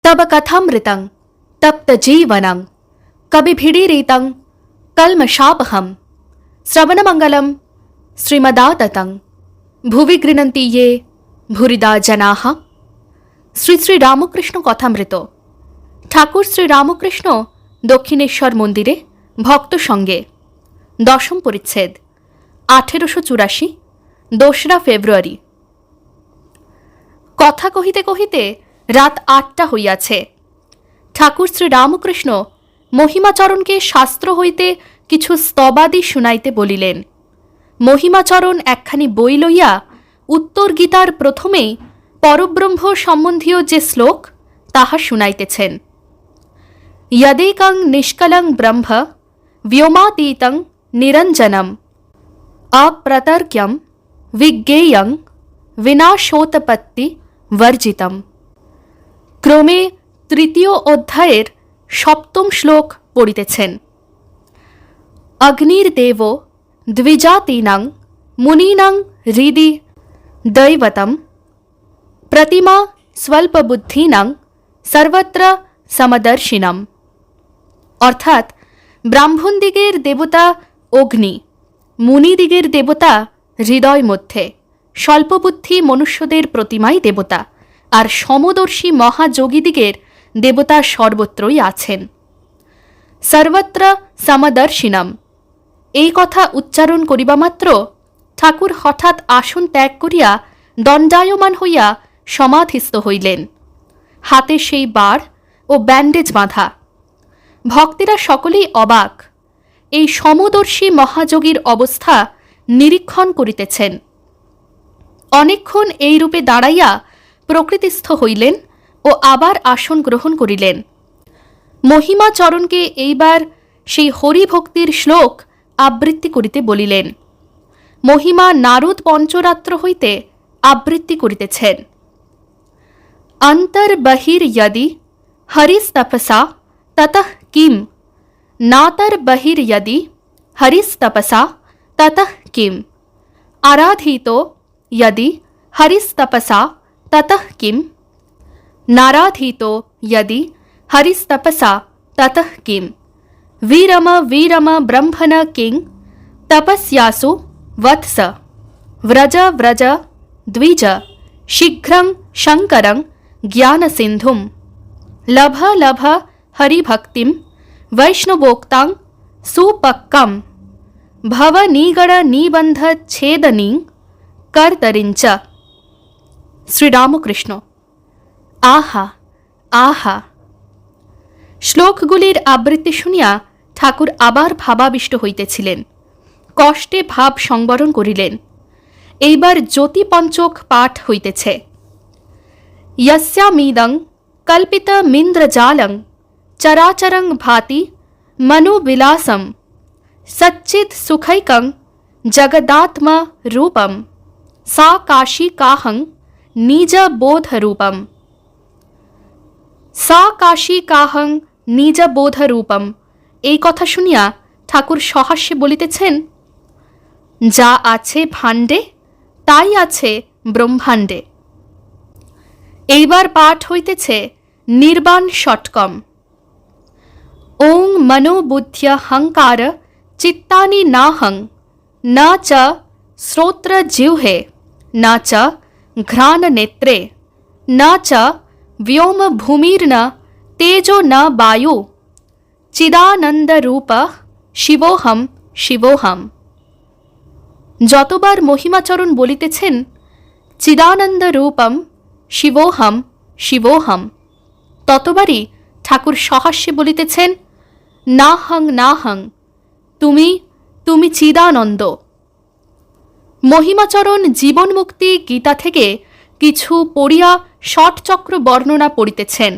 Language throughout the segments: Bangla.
तब कथामृतं तप्त जीवनं कविभिडीरितं कल्मषापहं श्रवणमंगलं श्रीमदाततं भुवि गृह्णन्ति ये भूरिदा जनाः। শ্রী শ্রী রামকৃষ্ণ কথামৃত। ঠাকুর শ্রী রামকৃষ্ণ দক্ষিণেশ্বর মন্দিরে ভক্ত সঙ্গে। দশম পরিচ্ছেদ, 1884, 2রা ফেব্রুয়ারি। কথা কহিতে কহিতে রাত 8টা হইয়াছে। ঠাকুর শ্রী রামকৃষ্ণ মহিমাচরণকে শাস্ত্র হইতে কিছু স্তবাদি শুনাইতে বলিলেন। মহিমাচরণ একখানি বই লইয়া উত্তর গীতার প্রথমেই পরব্রহ্ম সম্বন্ধীয় যে শ্লোক তাহা শুনাইতেছেন। यदेकं निष्कलं ब्रह्म व्योमातीतं निरञ्जनम् अप्रतर्क्यं विज्ञेयं विनाशोत्पत्ति वर्जितम्। ক্রমে তৃতীয় অধ্যায়ের 7ম শ্লোক পড়িতেছেন। অগ্নির্দেব দ্বিজাতীনাং মুনীনাং হৃদি দৈবতম প্রতিমা স্বল্পবুদ্ধিনাং সর্বত্র সমদর্শিনাম। অর্থাৎ ব্রাহ্মণদিগের দেবতা অগ্নি, মুনিদিগের দেবতা হৃদয় মধ্যে, স্বল্পবুদ্ধি মনুষ্যদের প্রতিমাই দেবতা, আর সমদর্শী মহাযোগীদিগের দেবতা সর্বত্রই আছেন। সর্বত্র সমদর্শিনাম, এই কথা উচ্চারণ করিবা মাত্র ঠাকুর হঠাৎ আসন ত্যাগ করিয়া দণ্ডায়মান হইয়া সমাধিস্থ হইলেন। হাতে সেই বাড় ও ব্যান্ডেজ বাঁধা। ভক্তেরা সকলেই অবাক, এই সমদর্শী মহাযোগীর অবস্থা নিরীক্ষণ করিতেছেন। অনেকক্ষণ এই রূপে দাঁড়াইয়া প্রকৃতিস্থ হইলেন ও আবার আসন গ্রহণ করিলেন। মহিমাচরণকে এইবার সেই হরিভক্তির শ্লোক আবৃত্তি করিতে বলিলেন। মহিমা নারদ পঞ্চরাত্র হইতে আবৃত্তি করিতেছেন। অন্তর্বহির্যদি হরিস্তপসা ততঃ কিম, নাতর্বহির্যদি হরিস্তপসা ততঃ কিম, আরাধিতো যদি হরিস্তপসা ততঃ কিম, নারাধিতো যদি হরিস্তপসা ততঃ কিম, वीरम वीरम ब्रह्मण किं तपस्यासु वत्स, व्रज व्रज द्विज शीघ्रं शंकरं ज्ञानसिन्धुं, लभ लभ हरिभक्तिं वैष्णवोक्तां सुपक्कं, भव निगड़ निबंध छेदनीं कर्तरिंच। শ্রীরামকৃষ্ণ। আহা আহা! শ্লোকগুলির আবৃত্তি শুনিয়া ঠাকুর আবার ভাবাবিষ্ট হইতেছিলেন। কষ্টে ভাব সংবরণ করিলেন। এইবার জ্যোতিপঞ্চক পাঠ হইতেছে। यस्यामीदं कल्पितमिन्द्रजालं चराचरं भाति मनुविलासं सच्चित् सुखैकं जगदात्मरूपं सा काशिकाहं निजबोधरूपं। সা কাশী কাহং নিজ বোধরূপম, এই কথা শুনিয়া ঠাকুর সহাস্যে বলিতেছেন, যা আছে ভাণ্ডে তাই আছে ব্রহ্মাণ্ডে। এইবার পাঠ হইতেছে নির্বাণ ষটকম। ওং মনোবুদ্ধ্যহংকার চিত্তানি নাহং ন চ শ্রোত্র জিহ্বে ন চ ঘ্রাণ নেত্রে ন চ व्योम भूमिर्न तेजो न वायु चिदानंदरूप शिवोहम शिवोहम। যতবার মহিমাচরণ বলিতেছেন চিদানন্দ রূপম শিবোহম শিবোহম, ততবারই ঠাকুর সহাস্যে বলিতেছেন নাহং নাহং, তুমি তুমি চিদানন্দ। মহিমাচরণ জীবনমুক্তি গীতা থেকে কিছু পড়িয়া ষটচক্র বর্ণনা পড়িতেছেন।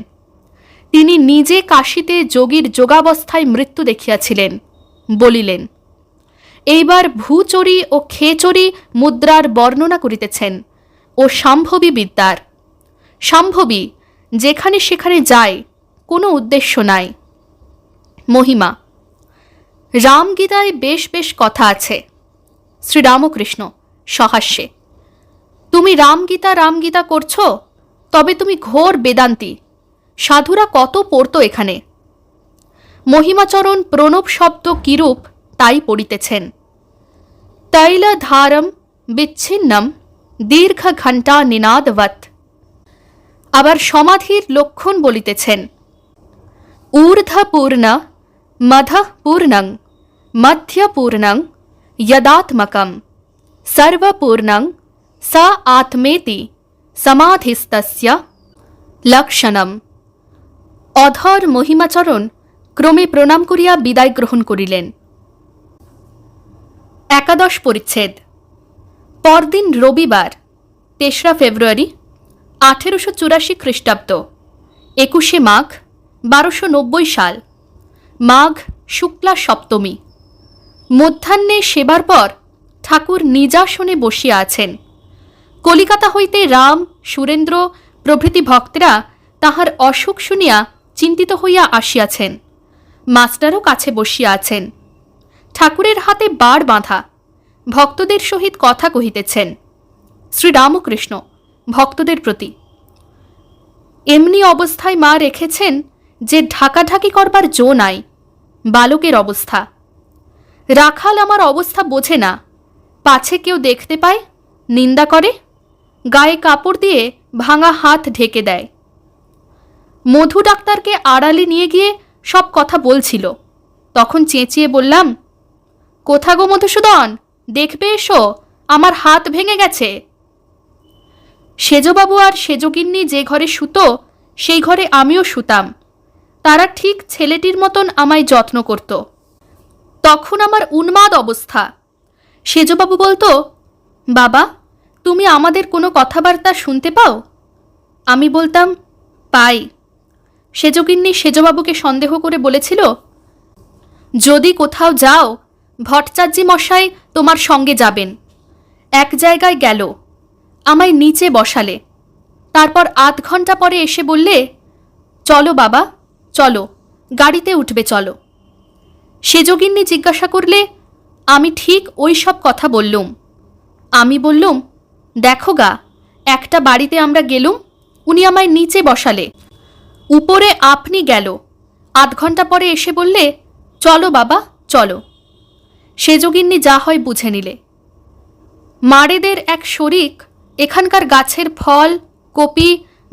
তিনি নিজে কাশীতে যোগীর যোগাবস্থায় মৃত্যু দেখিয়াছিলেন। বলিলেন, এইবার ভূচরী ও খেচরী মুদ্রার বর্ণনা করিতেছেন ও শাম্ভবী বিদ্যার। শাম্ভবী যেখানে সেখানে যায়, কোনো উদ্দেশ্য নাই। মহিমা। রামগীতায় বেশ বেশ কথা আছে। শ্রীরামকৃষ্ণ সহাস্যে, তুমি রামগীতা রামগীতা করছ, তবে তুমি ঘোর বেদান্তি। সাধুরা কত পড়ত এখানে। মহিমাচরণ প্রণব শব্দ কিরূপ তাই পড়িতেছেন। তৈলধারম বিচ্ছিন্নম দীর্ঘ ঘণ্টা নিনাদবৎ। আবার সমাধির লক্ষণ বলিতেছেন। ঊর্ধ্বপূর্ণ মধঃপূর্ণং মধ্যপূর্ণং যদাত্মকম সর্বপূর্ণং স আত্মেতি সমাধিস্তস্য লক্ষণম। অধর মহিমাচরণ ক্রমে প্রণাম করিয়া বিদায় গ্রহণ করিলেন। একাদশ পরিচ্ছেদ। পরদিন রবিবার ৩রা ফেব্রুয়ারি ১৮৮৪ খ্রিস্টাব্দ, ২১শে মাঘ ১২৯০ সাল, মাঘ শুক্লা সপ্তমী। মধ্যাহ্নে সেবার পর ঠাকুর নিজাসনে বসিয়া আছেন। কলিকাতা হইতে রাম, সুরেন্দ্র প্রভৃতি ভক্তেরা তাহার অসুখ শুনিয়া চিন্তিত হইয়া আসিয়াছেন। মাস্টারও কাছে বসিয়া আছেন। ঠাকুরের হাতে বাড় বাঁধা, ভক্তদের সহিত কথা কহিতেছেন। শ্রীরামকৃষ্ণ ভক্তদের প্রতি। এমনি অবস্থায় মা রেখেছেন যে ঢাকাঢাকি করবার জো নাই। বালকের অবস্থা। রাখাল আমার অবস্থা বোঝে না, পাছে কেউ দেখতে পায়, নিন্দা করে, গায়ে কাপড় দিয়ে ভাঙা হাত ঢেকে দেয়। মধু ডাক্তারকে আড়ালে নিয়ে গিয়ে সব কথা বলছিল। তখন চেঁচিয়ে বললাম, কোথা গো মধুসূদন, দেখবে এসো, আমার হাত ভেঙে গেছে। সেজবাবু আর সেজগিন্নি যে ঘরে শুতো সেই ঘরে আমিও শুতাম। তারা ঠিক ছেলেটির মতন আমায় যত্ন করত। তখন আমার উন্মাদ অবস্থা। সেজবাবু বলতো, বাবা তুমি আমাদের কোনো কথাবার্তা শুনতে পাও? আমি বলতাম, পাই। সেজগিন্নি সেজবাবুকে সন্দেহ করে বলেছিল, যদি কোথাও যাও ভট্টাচার্যি মশাই তোমার সঙ্গে যাবেন। এক জায়গায় গেল, আমায় নিচে বসালে। তারপর আধ ঘন্টা পরে এসে বললে, চলো বাবা চলো, গাড়িতে উঠবে চলো। সেজগিন্নি জিজ্ঞাসা করলে আমি ঠিক ওই সব কথা বললুম। আমি বললুম, দেখো গা, একটা বাড়িতে আমরা গেলুম, উনি আমায় নিচে বসালে, উপরে আপনি গেল, আধ ঘন্টা পরে এসে বললে, চলো বাবা চলো। সেজগিন্নি যা হয় বুঝে নিলে। মারেদের এক শরিক এখানকার গাছের ফল কপি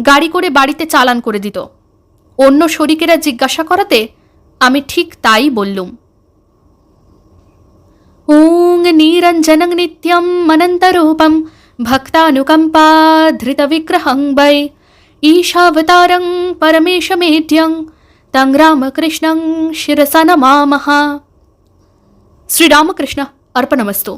গাড়ি করে বাড়িতে চালান করে দিত। অন্য শরিকেরা জিজ্ঞাসা করাতে আমি ঠিক তাই বললুম। ওং নিরঞ্জনং নিত্যম অনন্তরূপম ভক্তানুকম্পা ধৃত বিগ্রহং বৈ ঈশাবতারং পরমেশমেঢ্যং তং রামকৃষ্ণং শিরসা নমামঃ। শ্রীরামকৃষ্ণ अर्पणमस्तु।